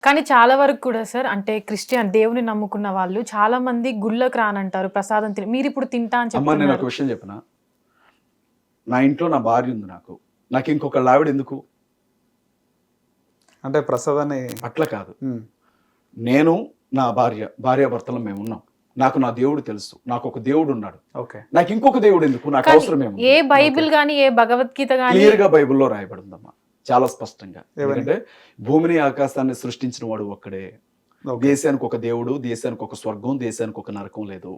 కానీ చాలా వరకు కూడా సార్ అంటే క్రిస్టియన్ దేవుని నమ్ముకున్న వాళ్ళు చాలా మంది గుళ్ళకి రానంటారు ప్రసాదం తిని మీరు ఇప్పుడు తింటా అని అమ్మ నేను ఒక చెప్తున్నారు. విషయం చెప్పిన, నా ఇంట్లో నా భార్య ఉంది, నాకు ఇంకొక ఆవిడ ఎందుకు? అంటే ప్రసాదాన్ని అట్లా కాదు. నేను నా భార్యాభర్తలు మేము ఉన్నాం. నాకు నా దేవుడు తెలుసు, నాకు ఒక దేవుడు ఉన్నాడు. ఓకే, నాకు ఇంకొక దేవుడు ఎందుకు? నాకు కానీ అవసరం ఏముంది? ఏ బైబిల్ గానీ ఏ భగవద్గీత గానీ క్లియర్ గా బైబిల్లో రాయబడిందమ్మా, చాలా స్పష్టంగా. ఎందుకంటే భూమిని ఆకాశాన్ని సృష్టించిన వాడు ఒక్కడే. ఓకే, దేశానికి ఒక దేవుడు, దేశానికి ఒక స్వర్గం, దేశానికి ఒక నరకం లేదు.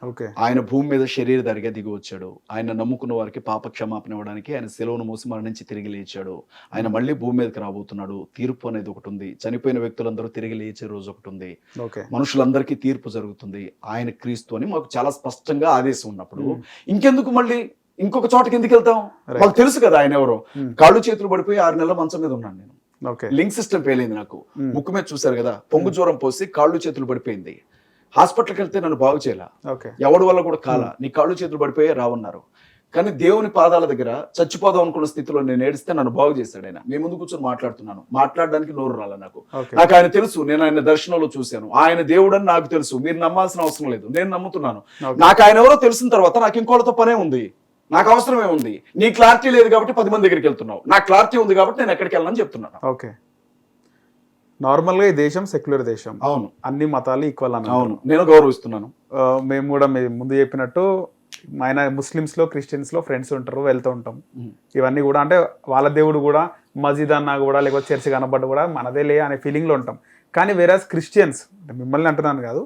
ఓకే, ఆయన భూమి మీద శరీరధారిగా దిగి వచ్చాడు. ఆయన నమ్ముకున్న వారికి పాప క్షమాపణ ఇవ్వడానికి ఆయన శిలువను మోసి మరణించి తిరిగి లేచాడు. ఆయన మళ్ళీ భూమి మీదకి రాబోతున్నాడు. తీర్పు అనేది ఒకటి ఉంది. చనిపోయిన వ్యక్తులందరూ తిరిగి లేచే రోజు ఒకటి ఉంది. ఓకే, మనుషులందరికీ తీర్పు జరుగుతుంది. ఆయన క్రీస్తు అని మాకు చాలా స్పష్టంగా ఆదేశం ఉన్నప్పుడు ఇంకెందుకు మళ్ళీ ఇంకొక చోటకి ఎందుకు వెళ్తాం? మాకు తెలుసు కదా ఆయన ఎవరో. కాళ్ళు చేతులు పడిపోయి 6 నెలల మంచం మీద ఉన్నాను నేను. ఓకే, లింక్ సిస్టమ్ పేలింది నాకు. ముక్కు మీద చూసారు కదా, పొంగు జ్వరం పోసి కాళ్ళు చేతులు పడిపోయింది. హాస్పిటల్కి వెళ్తే నన్ను బాగు చేయాల, ఓకే, ఎవడి వల్ల కూడా కాల. నీ కాళ్ళు చేతులు పడిపోయే రావన్నారు. కానీ దేవుని పాదాల దగ్గర చచ్చిపోదాం అనుకున్న స్థితిలో నేను ఏడిస్తే నన్ను బాగు చేశాడు ఆయన. మీ ముందు కూర్చొని మాట్లాడుతున్నాను, మాట్లాడడానికి నోరు రాల నాకు. ఓకే, నాకు ఆయన తెలుసు, నేను ఆయన దర్శనంలో చూశాను. ఆయన దేవుడు అని నాకు తెలుసు. మీరు నమ్మాల్సిన అవసరం లేదు, నేను నమ్ముతున్నాను. నాకు ఆయన ఎవరో తెలిసిన తర్వాత నాకు ఇంకోళ్ళతో పనే ఉంది. నాకు అవసరమే ఉంది. నీ క్లారిటీ లేదు కాబట్టి 10 మంది దగ్గరికి వెళ్తున్నావు. నాకు క్లారిటీ ఉంది కాబట్టి నేను ఎక్కడికి వెళ్ళాలని చెప్తున్నాను. ఓకే. నార్మల్ గా ఈ దేశం సెక్యులర్ దేశం, అవును, అన్ని మతాలు ఈక్వల్ అని. అవును, నేను గౌరవిస్తున్నాను. మేము కూడా ముందు చెప్పినట్టు ఆయన ముస్లిమ్స్ లో క్రిస్టియన్స్ లో ఫ్రెండ్స్ ఉంటారు, వెళ్తూ ఉంటాం. ఇవన్నీ కూడా అంటే వాళ్ళ దేవుడు కూడా మస్జిద్ అన్నా కూడా లేకపోతే చర్చ్ కనబడ్డ కూడా మనదేలే అనే ఫీలింగ్ లో ఉంటాం. కానీ వేరే క్రిస్టియన్స్ మిమ్మల్ని అంటున్నాను కాదు,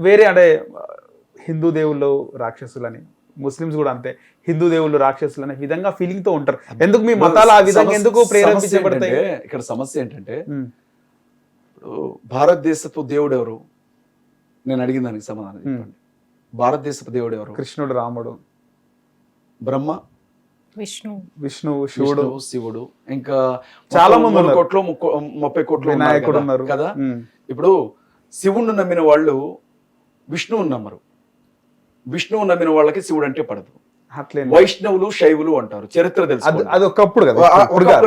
వేరే అంటే హిందూ దేవుళ్ళు రాక్షసులని, ముస్లిమ్స్ కూడా అంతే హిందూ దేవుళ్ళు రాక్షసులు అనే విధంగా ఫీలింగ్ తో ఉంటారు. ఎందుకు మీ మతాలు ఆ విధంగా ఎందుకు ప్రేరేపించబడతాయి? ఇక్కడ సమస్య ఏంటంటే ఇప్పుడు భారతదేశపు దేవుడు ఎవరు? నేను అడిగిన దానికి సమాధానం చెప్పండి. భారతదేశపు దేవుడు ఎవరు? కృష్ణుడు, రాముడు, బ్రహ్మ, విష్ణువు, శివుడు, ఇంకా చాలా మంది 3 కోట్లు 30 కోట్లు వినాయకుడు ఉన్నారు కదా. ఇప్పుడు శివుణ్ణి నమ్మిన వాళ్ళు విష్ణువుని నమ్మరు. విష్ణువు నమ్మిన వాళ్ళకి శివుడు అంటే పడదు. వైష్ణవులు శైవులు అంటారు. చరిత్ర తెలుసు. అది ఒకప్పుడు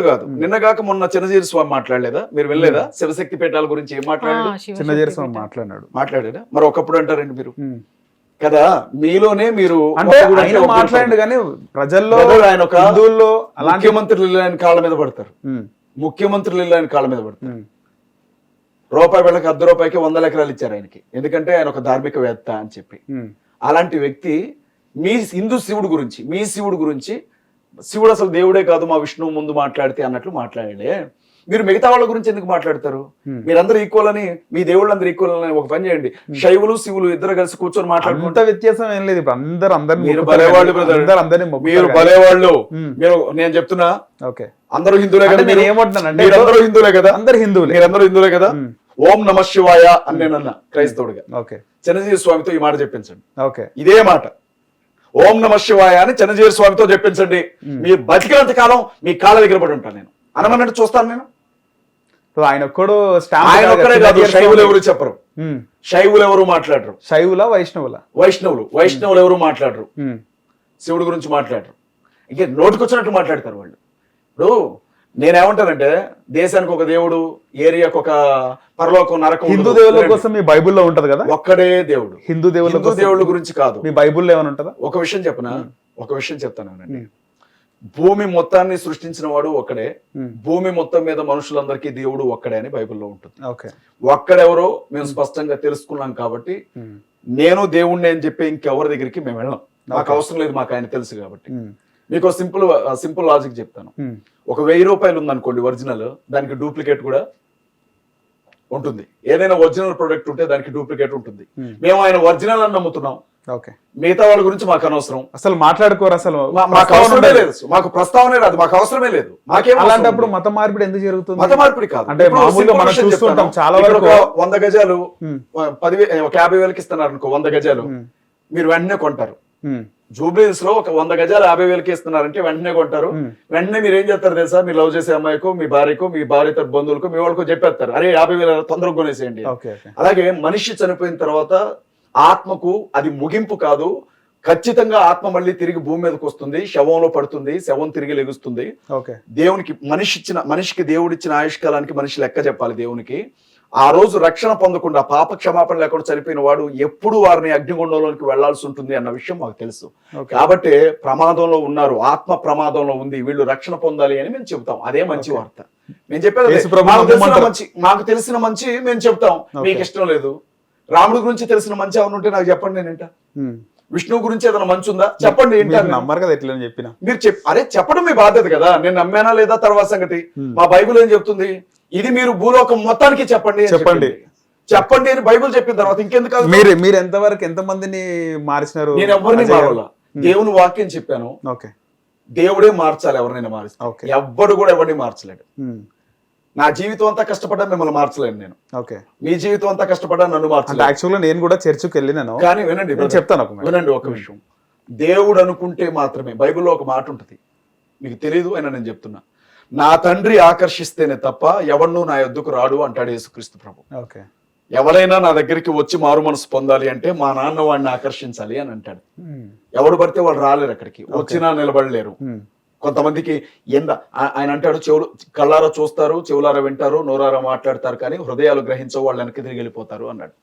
కాదు. నిన్నగాక మొన్న చిన్నజీరి స్వామి మాట్లాడలేదా? మీరు వెళ్ళలేదా? శివశక్తి పీఠాల గురించి ఏం మాట్లాడాడు? చిన్నజీరి స్వామి మాట్లాడాడా? మరి ఒకప్పుడు అంటారండి మీరు కదా. మీలోనే మీరు మాట్లాడండి కానీ ప్రజల్లో ఆయన ఒక ముఖ్యమంత్రులు ఆయన కాళ్ళ మీద పడతారు. ముఖ్యమంత్రులు ఆయన కాళ్ళ మీద పడతారు. రూపాయి వెళ్ళకి ₹1 100 ఎకరాలు ఇచ్చారు ఆయనకి. ఎందుకంటే ఆయన ఒక ధార్మికవేత్త అని చెప్పి. అలాంటి వ్యక్తి మీ హిందూ శివుడు గురించి, మీ శివుడు గురించి, శివుడు అసలు దేవుడే కాదు మా విష్ణువు ముందు మాట్లాడితే అన్నట్లు మాట్లాడే. మీరు మిగతా వాళ్ళ గురించి ఎందుకు మాట్లాడతారు? మీరందరూ ఈక్వల్ అని, మీ దేవుళ్ళందరూ ఈక్వల్ అని ఒక పని చేయండి. శైవులు శివులు ఇద్దరు కలిసి కూర్చొని మాట్లాడుకుంటే వ్యత్యాసం ఏం లేదు. అందరూ మీరు బలేవాళ్ళు, మీరు బలేవాళ్ళు. మీరు నేను చెప్తున్నా అందరూ హిందువులే కదా. నేను ఏమంటున్నానంటే మీరందరూ హిందువులే కదా. అందరు హిందువులే, మీరందరూ హిందువులే కదా. ఓం నమ శివాయ అని నేను అన్నా క్రైస్తవుడిగా. చిన్నజీవి స్వామితో ఈ మాట చెప్పించండి. ఇదే మాట ఓం నమ శివాయ అని చిన్నజీవి స్వామితో చెప్పించండి. మీరు బతికినంత కాలం మీ కాళ్ళ దగ్గర పడి ఉంటాను నేను. అనమన్నట్టు చూస్తాను నేను. ఆయన ఒక్కడు ఆయన ఒక్కడే కాదు, శైవులు ఎవరు చెప్పరు. శైవులు ఎవరు మాట్లాడరు. శైవుల వైష్ణవులు ఎవరు మాట్లాడరు. శివుడు గురించి మాట్లాడరు. ఇంకే నోటికొచ్చినట్టు మాట్లాడతారు వాళ్ళు. ఇప్పుడు నేనేమంటానంటే దేశానికి ఒక దేవుడు, ఏరియాకి ఒక పరలోకం, నరకం. హిందూ దేవుళ్ళ కోసం మీ బైబుల్లో ఉంటది కదా ఒక్కడే దేవుడు. హిందూ దేవుళ్ళ గురించి కాదు. మీ బైబుల్లో ఏమైనా ఉంటుందా? ఒక విషయం చెప్తాను. భూమి మొత్తాన్ని సృష్టించిన వాడు ఒక్కడే. భూమి మొత్తం మీద మనుషులందరికీ దేవుడు ఒక్కడే అని బైబిల్లో ఉంటుంది. ఒక్కడెవరో మేము స్పష్టంగా తెలుసుకున్నాం కాబట్టి నేను దేవుణ్ణి అని చెప్పి ఇంకెవరి దగ్గరికి మేము వెళ్ళాం. మాకు అవసరం లేదు, మాకు ఆయన తెలుసు కాబట్టి. మీకు సింపుల్ లాజిక్ చెప్తాను. ఒక ₹1000 ఉందనుకోండి ఒరిజినల్, దానికి డూప్లికేట్ కూడా ఉంటుంది. ఏదైనా ఒరిజినల్ ప్రొడక్ట్ ఉంటే దానికి డూప్లికేట్ ఉంటుంది. మేము ఆయన ఒరిజినల్ అని నమ్ముతున్నాం. మిగతా వాళ్ళ గురించి మాకు అనవసరం. అసలు మాట్లాడుకోరు. అసలు మాకు అవసరమే లేదు. మాకు ప్రస్తావనే రాదు. మాకు అవసరమే లేదు. అలాంటప్పుడు మత మార్పిడి ఎందుకు జరుగుతుంది? మత మార్పిడి కాదు. అంటే మామూలుగా మనం చూస్తుంటాం చాలా వరకు 100 గజాలు 50,000కి ఇస్తున్నారు అనుకో. 100 గజాలు మీరు వెంటనే కొంటారు. జూబ్లీస్ లో ఒక 100 గజాలు 50,000కి ఇస్తున్నారంటే వెంటనే కొంటారు. వెంటనే మీరు ఏం చేస్తారు తెలుసా? మీరు లవ్ చేసే అమ్మాయికో, మీ భార్యకో, మీ భార్య తరపు బంధువులకు, మీ వాళ్ళకో చెప్పేస్తారు, అరే 50,000 తొందరగా కొనేసేయండి. అలాగే మనిషి చనిపోయిన తర్వాత ఆత్మకు అది ముగింపు కాదు, ఖచ్చితంగా ఆత్మ మళ్ళీ తిరిగి భూమి మీదకి వస్తుంది, శవంలో పడుతుంది, శవం తిరిగి లెగుస్తుంది. ఓకే. దేవునికి మనిషికి దేవుడిచ్చిన ఆయుష్కాలానికి మనిషి లెక్క చెప్పాలి దేవునికి. ఆ రోజు రక్షణ పొందకుండా పాప క్షమాపణ లేకుండా చనిపోయిన వాడు ఎప్పుడు వారిని అగ్నిగుండంలోనికి వెళ్లాల్సి ఉంటుంది అన్న విషయం మాకు తెలుసు. కాబట్టి ప్రమాదంలో ఉన్నారు, ఆత్మ ప్రమాదంలో ఉంది, వీళ్ళు రక్షణ పొందాలి అని మేము చెబుతాం. అదే మంచి వార్త. మేము చెప్పేది మాకు తెలిసిన మంచి మేము చెప్తాం. మీకు ఇష్టం లేదు, రాముడి గురించి తెలిసిన మంచి ఏమైనా ఉంటే నాకు చెప్పండి, నేను వింటా. విష్ణువు గురించి ఏదైనా మంచి ఉందా చెప్పండి. నమ్మరు కదా ఎట్లా చెప్పిన మీరు అరే చెప్పడం మీ బాధ్యత కదా. నేను నమ్మానా లేదా తర్వాత సంగతి. మా బైబిల్ ఏం చెప్తుంది, ఇది మీరు భూలోకం మొత్తానికి చెప్పండి అని బైబిల్ చెప్పిన తర్వాత ఇంకెందుకు. మీరు ఎంతవరకు ఎంతమందిని మార్చినారు? నేను ఎవరిని మారాల, దేవుని వాక్యం చెప్పాను. దేవుడే మార్చాలి ఎవరినైనా మారిస్తే. ఎవ్వడు కూడా ఎవరిని మార్చలేడు. నా జీవితం అంతా కష్టపడ్డా మిమ్మల్ని మార్చలేను నేను. మీ జీవితం అంతా కష్టపడ్డా నన్ను మార్చలేదు. యాక్చువల్గా నేను కూడా చర్చికి వెళ్ళినాను. కానీ వినండి, చెప్తాను వినండి ఒక విషయం. దేవుడు అనుకుంటే మాత్రమే, బైబిల్లో ఒక మాట ఉంటుంది, మీకు తెలియదు అయినా నేను చెప్తున్నా, నా తండ్రి ఆకర్షిస్తేనే తప్ప ఎవరినూ నా యొద్దకు రాడు అంటాడు యేసుక్రీస్తు ప్రభు. ఎవరైనా నా దగ్గరికి వచ్చి మారు మనసు పొందాలి అంటే మా నాన్న వాడిని ఆకర్షించాలి అని అంటాడు. ఎవడు పడితే వాళ్ళు రాలేరు, అక్కడికి వచ్చినా నిలబడలేరు. కొంతమందికి ఆయన అంటాడు, కళ్ళారా చూస్తారు, చెవులారా వింటారు, నోరారా మాట్లాడతారు, కానీ హృదయాలు గ్రహించవు, వాళ్ళు వెనక్కి తిరిగి వెళ్ళిపోతారు అన్నాడు.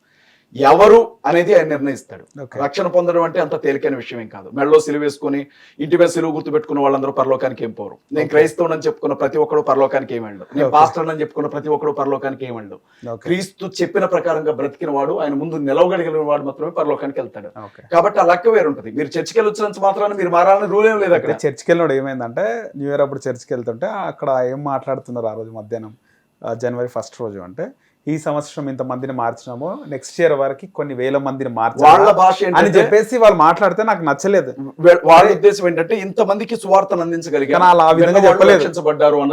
ఎవరు అనేది ఆయన నిర్ణయిస్తాడు. రక్షణ పొందడం అంటే అంత తేలికైన విషయం ఏం కాదు. మెడలో సిలువ వేసుకుని ఇంటి మీద సిలువ గుర్తు పెట్టుకున్న వాళ్ళందరూ పరలోకానికి ఏం పోరు. నేను క్రైస్తవుని చెప్పుకున్న ప్రతి ఒక్కడు పరలోకానికి ఏం వెళ్ళడు. నేను పాస్టర్ అని చెప్పుకున్న ప్రతి ఒక్కడు పరలోకానికి ఏం వెళ్ళడు. క్రీస్తు చెప్పిన ప్రకారంగా బ్రతికిన వాడు, ఆయన ముందు నిలవగలిగిన వాడు మాత్రమే పరలోకానికి వెళ్తాడు. కాబట్టి ఆ లెక్క వేరుంటది. మీరు చర్చికి వెళ్ళి వచ్చినంత మాత్రాన్ని మీరు మారాలని రూల్ ఏం లేదు. అక్కడ చర్చికి వెళ్ళినప్పుడు ఏమైందంటే, న్యూ ఇయర్ అప్పుడు చర్చికి వెళ్తుంటే అక్కడ ఏం మాట్లాడుతున్నారు ఆ రోజు మధ్యాహ్నం, జనవరి 1 రోజు, అంటే ఈ సంవత్సరం ఇంత మందిని మార్చినాము, నెక్స్ట్ ఇయర్ వరకు కొన్ని వేల మందిని మార్చాలి అని చెప్పేసి వాళ్ళు మాట్లాడితే నాకు నచ్చలేదు. వాళ్ళ ఉద్దేశం ఏంటంటే ఇంతమందికి సువార్తను అందించగలిగారు, ఆ విధంగా చెప్పలేదు.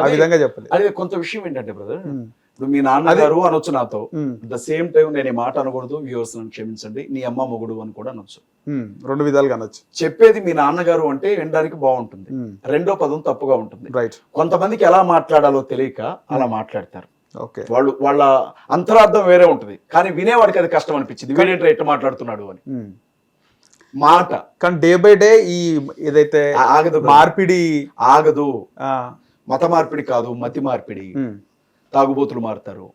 ఆ విధంగా చెప్పలేదు. అదే కొంత విషయం ఏంటంటే బ్రదర్, ఇప్పుడు మీ నాన్నగారు అనొచ్చు నాతో, ద సేమ్ టైం నేను ఈ మాట అనకూడదు, వ్యూవర్స్ నన్ను క్షమించండి, నీ అమ్మ మొగుడు అని కూడా అనొచ్చు. 2 విధాలుగా అనొచ్చు. చెప్పేది మీ నాన్నగారు అంటే వినడానికి బాగుంటుంది, రెండో పదం తప్పుగా ఉంటుంది. కొంతమందికి ఎలా మాట్లాడాలో తెలియక అలా మాట్లాడతారు. వాళ్ళ అంతరార్థం వేరే ఉంటది, కానీ వినేవాడికి అది కష్టం అనిపించింది, వీడేంటి ఎట్లా మాట్లాడుతున్నాడు అని మాట. కానీ డే బై డే ఈ ఏదైతే ఆగదు, మార్పిడి ఆగదు. మత మార్పిడి కాదు, మతి మార్పిడి. తాగుబోతులు మారుతారు,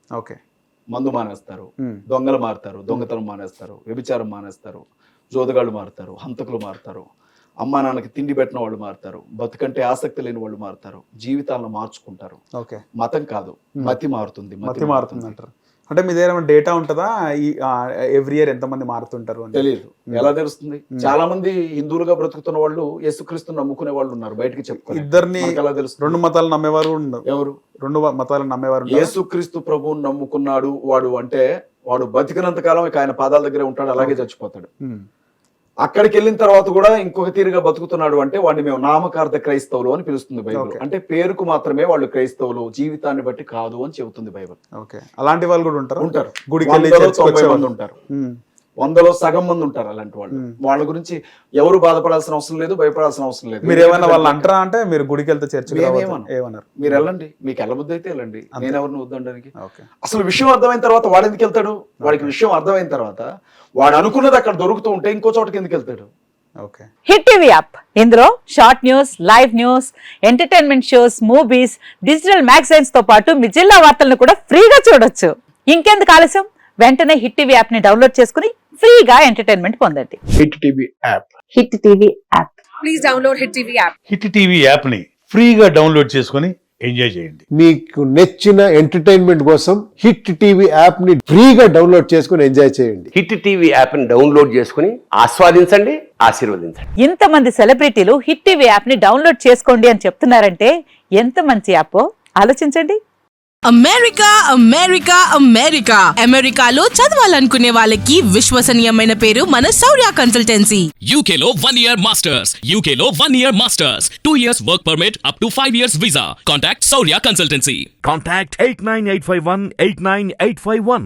మందు మానేస్తారు, దొంగలు మారుతారు, దొంగతనం మానేస్తారు, వ్యభిచారం మానేస్తారు, జోదగాళ్ళు మారుతారు, హంతకులు మారుతారు, అమ్మా నాన్నకి తిండి పెట్టిన వాళ్ళు మారుతారు, బతుకంటే ఆసక్తి లేని వాళ్ళు మారుతారు, జీవితాలను మార్చుకుంటారు. మతం కాదు, మతి మారుతుంది. మతి మారుతుంది అంటారు. అంటే మీ దగ్గర డేటా ఉంటుందా ఎవ్రీ ఇయర్ ఎంతమంది మారుతుంటారు అని? తెలియదు. ఎలా తెలుస్తుంది? చాలా మంది హిందువులుగా బ్రతుకుతున్న వాళ్ళు యేసుక్రీస్తుని నమ్ముకునే వాళ్ళు ఉన్నారు, బయటకి చెప్పుకోరు. ఇద్దరిని ఎలా తెలుస్తుంది? 2 మతాలు నమ్మేవారు ఎవరు? 2 మతాలు నమ్మేవారు. యేసుక్రీస్తు ప్రభువుని నమ్ముకున్నాడు వాడు అంటే వాడు బతికినంత కాలం ఆయన పాదాల దగ్గరే ఉంటాడు, అలాగే చచ్చిపోతాడు. అక్కడికి వెళ్ళిన తర్వాత కూడా ఇంకొక తీరుగా బతుకుతున్నాడు అంటే వాడిని మేము నామకార్థ క్రైస్తవులు అని పిలుస్తుంది బైబిల్. అంటే పేరుకు మాత్రమే వాళ్ళు క్రైస్తవులు, జీవితాన్ని బట్టి కాదు అని చెబుతుంది బైబిల్. అలాంటి వాళ్ళు కూడా ఉంటారు. గుడికి 90 మంది ఉంటారు, 100లో సగం మంది ఉంటారు అలాంటి వాళ్ళు. వాళ్ళ గురించి ఎవరు బాధపడాల్సిన అవసరం లేదు, భయపడాల్సిన అవసరం లేదు. మీరు ఏమన్నా వాళ్ళు అంటారా? అంటే మీరు గుడికి వెళ్తే చర్చ ఏమన్నారు? మీరు వెళ్ళండి, మీకు వెళ్ళబుద్ధి అయితే వెళ్ళండి, నేను ఎవరిని వద్దనడానికి. అసలు విషయం అర్థమైన తర్వాత వాడు ఎందుకు వెళ్తాడు? వాడికి విషయం అర్థమైన తర్వాత వాడు అనుకున్నది అక్కడ దొరుకుతూ ఉంటే ఇంకో చోటకి ఎందుకు వెళ్తాడు? హిట్ టీవీ యాప్, ఇందులో short news, live news, entertainment shows, movies, digital magazines తో పాటు మీ జిల్లా వార్తలను కూడా ఫ్రీగా చూడొచ్చు. ఇంకెందుకు ఆలస్యం, వెంటనే హిట్ టీవీ యాప్ ని డౌన్లోడ్ చేసుకుని ఫ్రీగా ఎంటర్టైన్మెంట్ పొందండి. Hit TV app. Hit TV app. Please download hit TV app. Hit TV app ని ఫ్రీగా డౌన్లోడ్ చేసుకుని ఎంజాయ్ చేయండి. మీకు నచ్చిన ఎంటర్టైన్మెంట్ కోసం హిట్ టీవీ యాప్ ని ఫ్రీగా డౌన్లోడ్ చేసుకుని ఎంజాయ్ చేయండి. హిట్ టీవీ యాప్ ని డౌన్లోడ్ చేసుకుని ఆస్వాదించండి, ఆశీర్వదించండి. ఇంతమంది సెలబ్రిటీలు హిట్ టీవీ యాప్ ని డౌన్లోడ్ చేసుకోండి అని చెప్తున్నారంటే ఎంత మంచి యాప్ ఆలోచించండి. అమెరికా అమెరికా అమెరికా అమెరికాలో చదవాలనుకునే వాళ్ళకి విశ్వసనీయమైన పేరు మన శౌర్య కన్సల్టెన్సీ. UK లో 1 year masters, UK లో 1 year masters, 2 years work permit up to 5 years visa. Contact Saurya Consultancy. Contact 89851 89851.